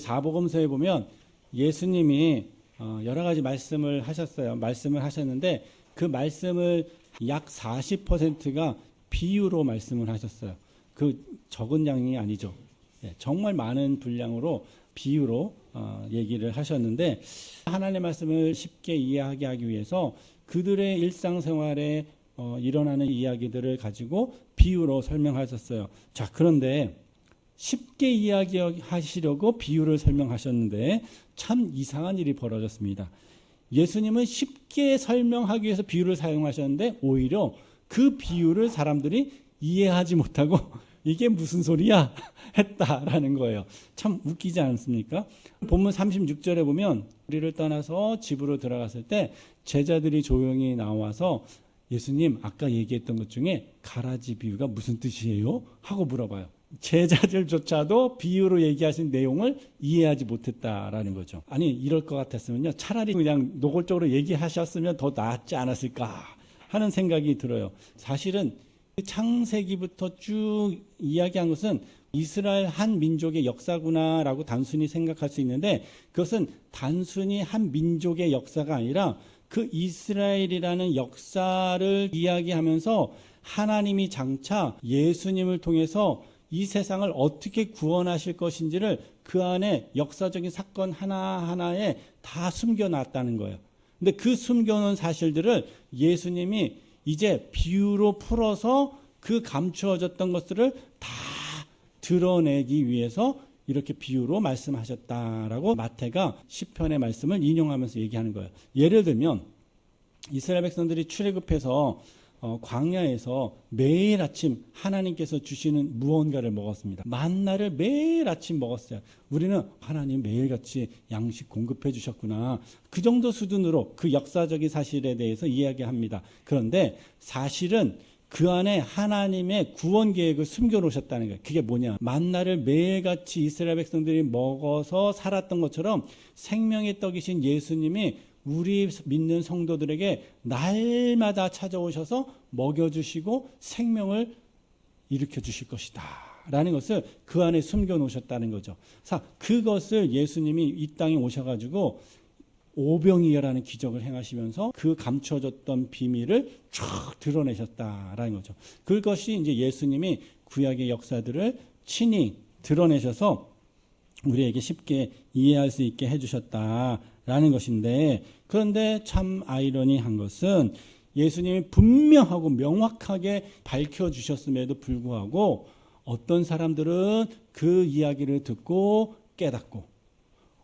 사복음서에 보면 예수님이 여러 가지 말씀을 하셨어요. 말씀을 하셨는데 그 말씀을 약 40%가 비유로 말씀을 하셨어요. 그 적은 양이 아니죠. 정말 많은 분량으로 비유로 얘기를 하셨는데 하나님의 말씀을 쉽게 이해하게 하기 위해서 그들의 일상생활에 일어나는 이야기들을 가지고 비유로 설명하셨어요. 자, 그런데 쉽게 이야기하시려고 비유를 설명하셨는데 참 이상한 일이 벌어졌습니다. 예수님은 쉽게 설명하기 위해서 비유를 사용하셨는데 오히려 그 비유를 사람들이 이해하지 못하고 이게 무슨 소리야 했다라는 거예요. 참 웃기지 않습니까? 본문 36절에 보면 우리를 떠나서 집으로 들어갔을 때 제자들이 조용히 나와서 예수님 아까 얘기했던 것 중에 가라지 비유가 무슨 뜻이에요? 하고 물어봐요. 제자들조차도 비유로 얘기하신 내용을 이해하지 못했다라는 거죠. 아니 이럴 것 같았으면요 차라리 그냥 노골적으로 얘기하셨으면 더 낫지 않았을까 하는 생각이 들어요. 사실은 창세기부터 쭉 이야기한 것은 이스라엘 한 민족의 역사구나라고 단순히 생각할 수 있는데 그것은 단순히 한 민족의 역사가 아니라 그 이스라엘이라는 역사를 이야기하면서 하나님이 장차 예수님을 통해서 이 세상을 어떻게 구원하실 것인지를 그 안에 역사적인 사건 하나하나에 다 숨겨놨다는 거예요. 근데 그 숨겨놓은 사실들을 예수님이 이제 비유로 풀어서 그 감추어졌던 것들을 다 드러내기 위해서 이렇게 비유로 말씀하셨다라고 마태가 시편의 말씀을 인용하면서 얘기하는 거예요. 예를 들면 이스라엘 백성들이 출애굽해서 광야에서 매일 아침 하나님께서 주시는 무언가를 먹었습니다. 만나를 매일 아침 먹었어요. 우리는 하나님 매일같이 양식 공급해 주셨구나. 그 정도 수준으로 그 역사적인 사실에 대해서 이야기합니다. 그런데 사실은 그 안에 하나님의 구원 계획을 숨겨놓으셨다는 거예요. 그게 뭐냐? 만나를 매일같이 이스라엘 백성들이 먹어서 살았던 것처럼 생명의 떡이신 예수님이 우리 믿는 성도들에게 날마다 찾아오셔서 먹여주시고 생명을 일으켜 주실 것이다 라는 것을 그 안에 숨겨놓으셨다는 거죠. 그것을 예수님이 이 땅에 오셔가지고 오병이어라는 기적을 행하시면서 그 감춰졌던 비밀을 쫙 드러내셨다라는 거죠. 그것이 이제 예수님이 구약의 역사들을 친히 드러내셔서 우리에게 쉽게 이해할 수 있게 해주셨다라는 것인데, 그런데 참 아이러니한 것은 예수님이 분명하고 명확하게 밝혀주셨음에도 불구하고 어떤 사람들은 그 이야기를 듣고 깨닫고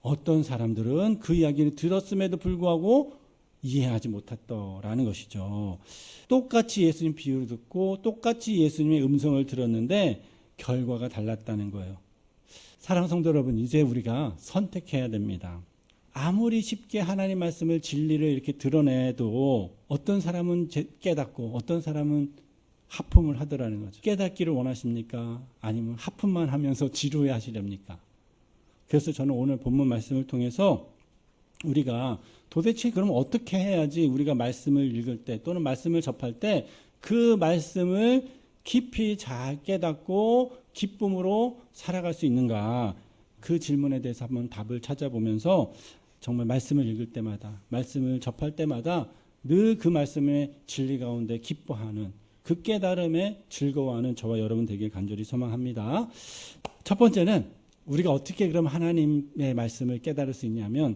어떤 사람들은 그 이야기를 들었음에도 불구하고 이해하지 못했다라는 것이죠. 똑같이 예수님 비유를 듣고 똑같이 예수님의 음성을 들었는데 결과가 달랐다는 거예요. 사랑하는 성도 여러분, 이제 우리가 선택해야 됩니다. 아무리 쉽게 하나님 말씀을 진리를 이렇게 드러내도 어떤 사람은 깨닫고 어떤 사람은 하품을 하더라는 거죠. 깨닫기를 원하십니까? 아니면 하품만 하면서 지루해 하시렵니까? 그래서 저는 오늘 본문 말씀을 통해서 우리가 도대체 그럼 어떻게 해야지 우리가 말씀을 읽을 때 또는 말씀을 접할 때 그 말씀을 깊이 잘 깨닫고 기쁨으로 살아갈 수 있는가, 그 질문에 대해서 한번 답을 찾아보면서 정말 말씀을 읽을 때마다 말씀을 접할 때마다 늘 그 말씀의 진리 가운데 기뻐하는, 그 깨달음에 즐거워하는 저와 여러분 되길 간절히 소망합니다. 첫 번째는 우리가 어떻게 그럼 하나님의 말씀을 깨달을 수 있냐면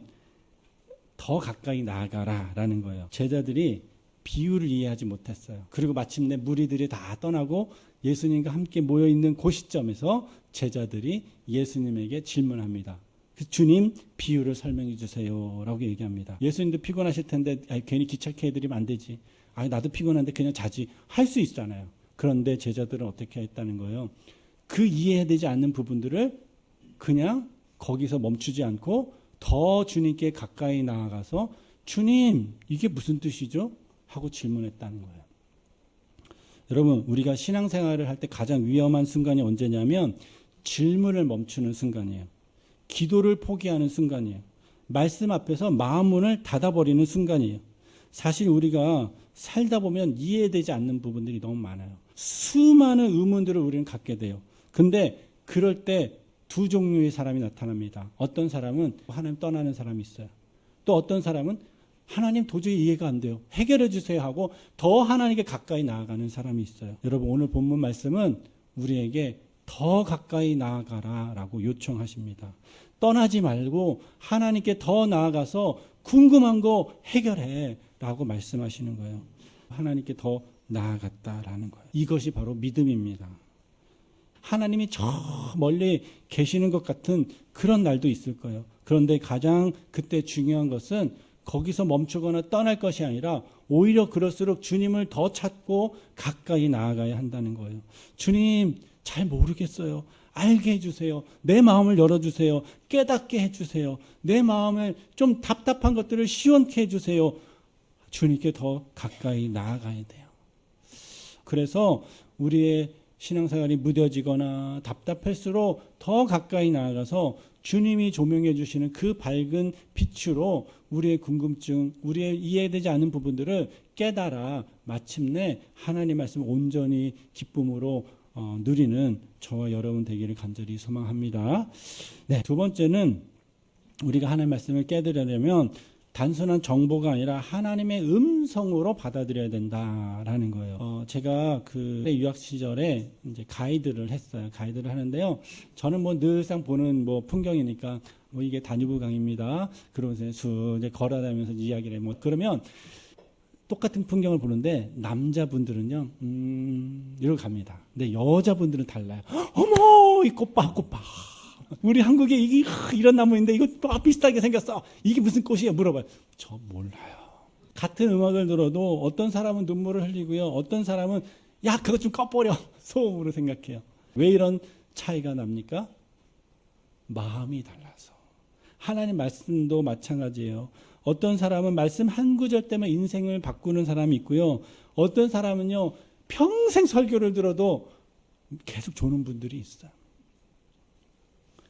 더 가까이 나아가라라는 거예요. 제자들이 비유를 이해하지 못했어요. 그리고 마침내 무리들이 다 떠나고 예수님과 함께 모여있는 그 시점에서 제자들이 예수님에게 질문합니다. 주님, 비유를 설명해 주세요 라고 얘기합니다. 예수님도 피곤하실 텐데 괜히 귀찮게 해드리면 안 되지. 나도 피곤한데 그냥 자지 할 수 있잖아요. 그런데 제자들은 어떻게 했다는 거예요? 그 이해되지 않는 부분들을 그냥 거기서 멈추지 않고 더 주님께 가까이 나아가서 주님, 이게 무슨 뜻이죠? 하고 질문했다는 거예요. 여러분, 우리가 신앙생활을 할 때 가장 위험한 순간이 언제냐면 질문을 멈추는 순간이에요. 기도를 포기하는 순간이에요. 말씀 앞에서 마음 문을 닫아버리는 순간이에요. 사실 우리가 살다 보면 이해되지 않는 부분들이 너무 많아요. 수많은 의문들을 우리는 갖게 돼요. 근데 그럴 때 두 종류의 사람이 나타납니다. 어떤 사람은 하나님 떠나는 사람이 있어요. 또 어떤 사람은 하나님 도저히 이해가 안 돼요. 해결해 주세요 하고 더 하나님께 가까이 나아가는 사람이 있어요. 여러분 오늘 본문 말씀은 우리에게 더 가까이 나아가라 라고 요청하십니다. 떠나지 말고 하나님께 더 나아가서 궁금한 거 해결해 라고 말씀하시는 거예요. 하나님께 더 나아갔다라는 거예요. 이것이 바로 믿음입니다. 하나님이 저 멀리 계시는 것 같은 그런 날도 있을 거예요. 그런데 가장 그때 중요한 것은 거기서 멈추거나 떠날 것이 아니라 오히려 그럴수록 주님을 더 찾고 가까이 나아가야 한다는 거예요. 주님 잘 모르겠어요. 알게 해주세요. 내 마음을 열어주세요. 깨닫게 해주세요. 내 마음에 좀 답답한 것들을 시원케 해주세요. 주님께 더 가까이 나아가야 돼요. 그래서 우리의 신앙생활이 무뎌지거나 답답할수록 더 가까이 나아가서 주님이 조명해 주시는 그 밝은 빛으로 우리의 궁금증, 우리의 이해되지 않은 부분들을 깨달아 마침내 하나님 말씀을 온전히 기쁨으로 누리는 저와 여러분 되기를 간절히 소망합니다. 네, 두 번째는 우리가 하나님 말씀을 깨달으려면 단순한 정보가 아니라 하나님의 음성으로 받아들여야 된다라는 거예요. 제가 그 유학 시절에 이제 가이드를 했어요. 가이드를 하는데요. 저는 뭐 늘상 보는 뭐 풍경이니까 뭐 이게 단유부 강입니다. 그러면서 이제 걸어다니면서 이야기를 뭐 그러면 똑같은 풍경을 보는데 남자분들은요, 이러고 갑니다. 근데 여자분들은 달라요. 어머, 이 꽃 봐. 우리 한국에 이게 이런 나무인데 이거 비슷하게 생겼어. 이게 무슨 꽃이야? 물어봐요. 저 몰라요. 같은 음악을 들어도 어떤 사람은 눈물을 흘리고요. 어떤 사람은 야 그거 좀 꺼버려. 소음으로 생각해요. 왜 이런 차이가 납니까? 마음이 달라서. 하나님 말씀도 마찬가지예요. 어떤 사람은 말씀 한 구절 때문에 인생을 바꾸는 사람이 있고요. 어떤 사람은요. 평생 설교를 들어도 계속 조는 분들이 있어요.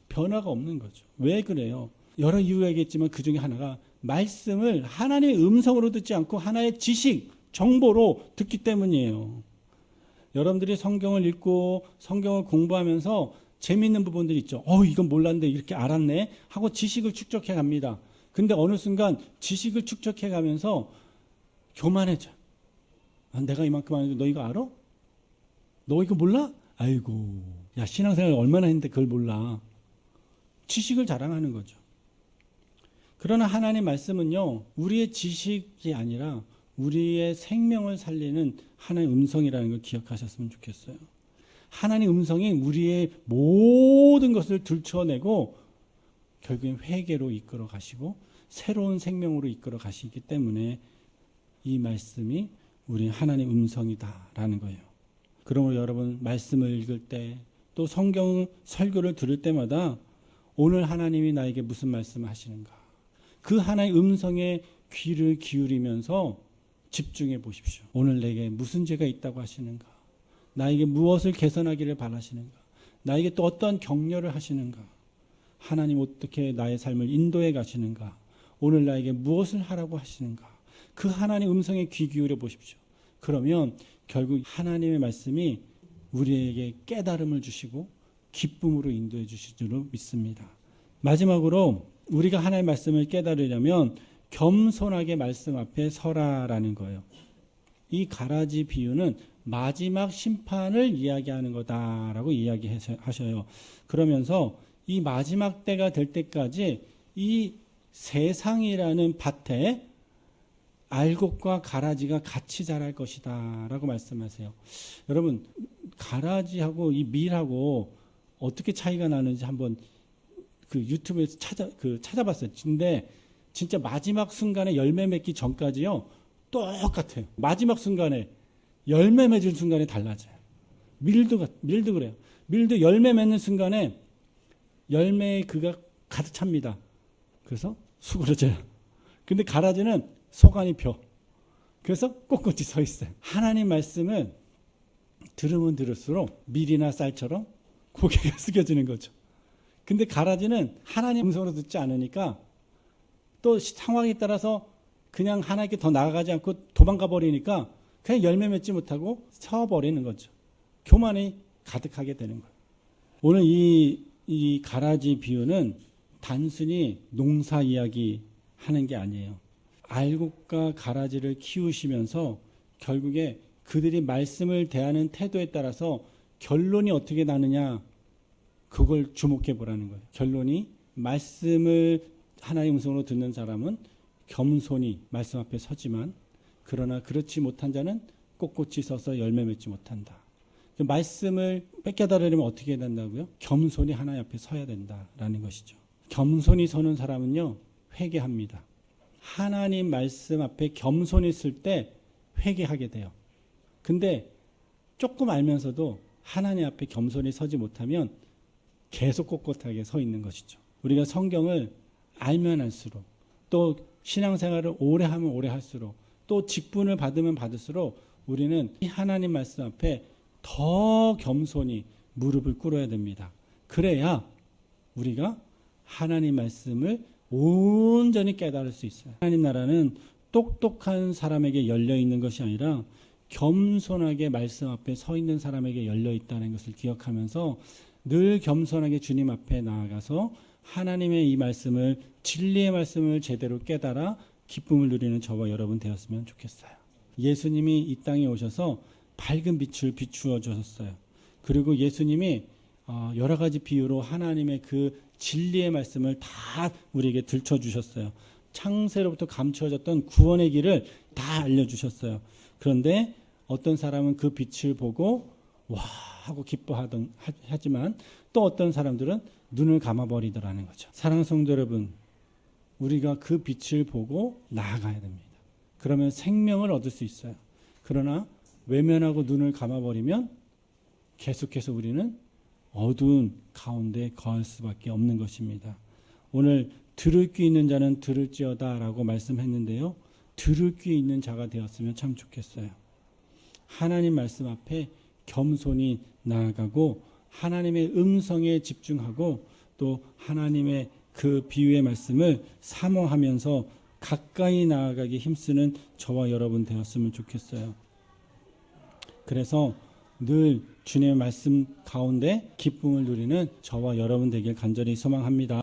변화가 없는 거죠. 왜 그래요? 여러 이유가 있겠지만 그 중에 하나가 말씀을 하나님의 음성으로 듣지 않고 하나의 지식, 정보로 듣기 때문이에요. 여러분들이 성경을 읽고 성경을 공부하면서 재미있는 부분들이 있죠. 이건 몰랐는데 이렇게 알았네 하고 지식을 축적해 갑니다. 근데 어느 순간 지식을 축적해 가면서 교만해져. 내가 이만큼 하는데 너 이거 알아? 너 이거 몰라? 아이고, 야 신앙생활 얼마나 했는데 그걸 몰라. 지식을 자랑하는 거죠. 그러나 하나님 말씀은요, 우리의 지식이 아니라 우리의 생명을 살리는 하나님의 음성이라는 걸 기억하셨으면 좋겠어요. 하나님의 음성이 우리의 모든 것을 들춰내고 결국엔 회개로 이끌어 가시고 새로운 생명으로 이끌어 가시기 때문에 이 말씀이 우리 하나님의 음성이다라는 거예요. 그러므로 여러분 말씀을 읽을 때 또 성경 설교를 들을 때마다 오늘 하나님이 나에게 무슨 말씀을 하시는가? 그 하나의 음성에 귀를 기울이면서 집중해 보십시오. 오늘 내게 무슨 죄가 있다고 하시는가? 나에게 무엇을 개선하기를 바라시는가? 나에게 또 어떤 격려를 하시는가? 하나님 어떻게 나의 삶을 인도해 가시는가? 오늘 나에게 무엇을 하라고 하시는가? 그 하나님의 음성에 귀 기울여 보십시오. 그러면 결국 하나님의 말씀이 우리에게 깨달음을 주시고 기쁨으로 인도해 주실 줄로 믿습니다. 마지막으로 우리가 하나님의 말씀을 깨달으려면 겸손하게 말씀 앞에 서라라는 거예요. 이 가라지 비유는 마지막 심판을 이야기하는 거다라고 이야기하셔요. 그러면서 이 마지막 때가 될 때까지 이 세상이라는 밭에 알곡과 가라지가 같이 자랄 것이다 라고 말씀하세요. 여러분 가라지하고 이 밀하고 어떻게 차이가 나는지 한번 그 유튜브에서 찾아봤어요. 근데 진짜 마지막 순간에 열매 맺기 전까지요 똑같아요. 마지막 순간에 열매 맺을 순간에 달라져요. 밀도 그래요. 밀도 열매 맺는 순간에 열매의 그가 가득 찹니다. 그래서 수그러져요. 근데 가라지는 속안이 펴. 그래서 꼿꼿이 서 있어요. 하나님 말씀은 들으면 들을수록 밀이나 쌀처럼 고개가 숙여지는 거죠. 근데 가라지는 하나님 음성으로 듣지 않으니까 또 상황에 따라서 그냥 하나님께 더 나아가지 않고 도망가 버리니까 그냥 열매 맺지 못하고 서버리는 거죠. 교만이 가득하게 되는 거예요. 오늘 이 이 가라지 비유는 단순히 농사 이야기 하는 게 아니에요. 알곡과 가라지를 키우시면서 결국에 그들이 말씀을 대하는 태도에 따라서 결론이 어떻게 나느냐, 그걸 주목해 보라는 거예요. 결론이 말씀을 하나님의 음성으로 듣는 사람은 겸손히 말씀 앞에 서지만, 그러나 그렇지 못한 자는 꼿꼿이 서서 열매 맺지 못한다. 그 말씀을 뺏겨다려면 어떻게 해야 된다고요? 겸손히 하나님 앞에 서야 된다라는 것이죠. 겸손히 서는 사람은요, 회개합니다. 하나님 말씀 앞에 겸손히 있을 때 회개하게 돼요. 근데 조금 알면서도 하나님 앞에 겸손히 서지 못하면 계속 꼿꼿하게 서 있는 것이죠. 우리가 성경을 알면 알수록, 또 신앙생활을 오래 하면 오래 할수록, 또 직분을 받으면 받을수록 우리는 이 하나님 말씀 앞에 더 겸손히 무릎을 꿇어야 됩니다. 그래야 우리가 하나님 말씀을 온전히 깨달을 수 있어요. 하나님 나라는 똑똑한 사람에게 열려 있는 것이 아니라 겸손하게 말씀 앞에 서 있는 사람에게 열려 있다는 것을 기억하면서 늘 겸손하게 주님 앞에 나아가서 하나님의 이 말씀을, 진리의 말씀을 제대로 깨달아 기쁨을 누리는 저와 여러분 되었으면 좋겠어요. 예수님이 이 땅에 오셔서 밝은 빛을 비추어 주셨어요. 그리고 예수님이 여러 가지 비유로 하나님의 그 진리의 말씀을 다 우리에게 들춰주셨어요. 창세로부터 감추어졌던 구원의 길을 다 알려주셨어요. 그런데 어떤 사람은 그 빛을 보고 와 하고 하지만 또 어떤 사람들은 눈을 감아버리더라는 거죠. 사랑하는 성도 여러분, 우리가 그 빛을 보고 나아가야 됩니다. 그러면 생명을 얻을 수 있어요. 그러나 외면하고 눈을 감아버리면 계속해서 우리는 어두운 가운데 거할 수밖에 없는 것입니다. 오늘 들을 귀 있는 자는 들을지어다 라고 말씀했는데요. 들을 귀 있는 자가 되었으면 참 좋겠어요. 하나님 말씀 앞에 겸손히 나아가고 하나님의 음성에 집중하고 또 하나님의 그 비유의 말씀을 사모하면서 가까이 나아가기 힘쓰는 저와 여러분 되었으면 좋겠어요. 그래서 늘 주님의 말씀 가운데 기쁨을 누리는 저와 여러분 되길 간절히 소망합니다.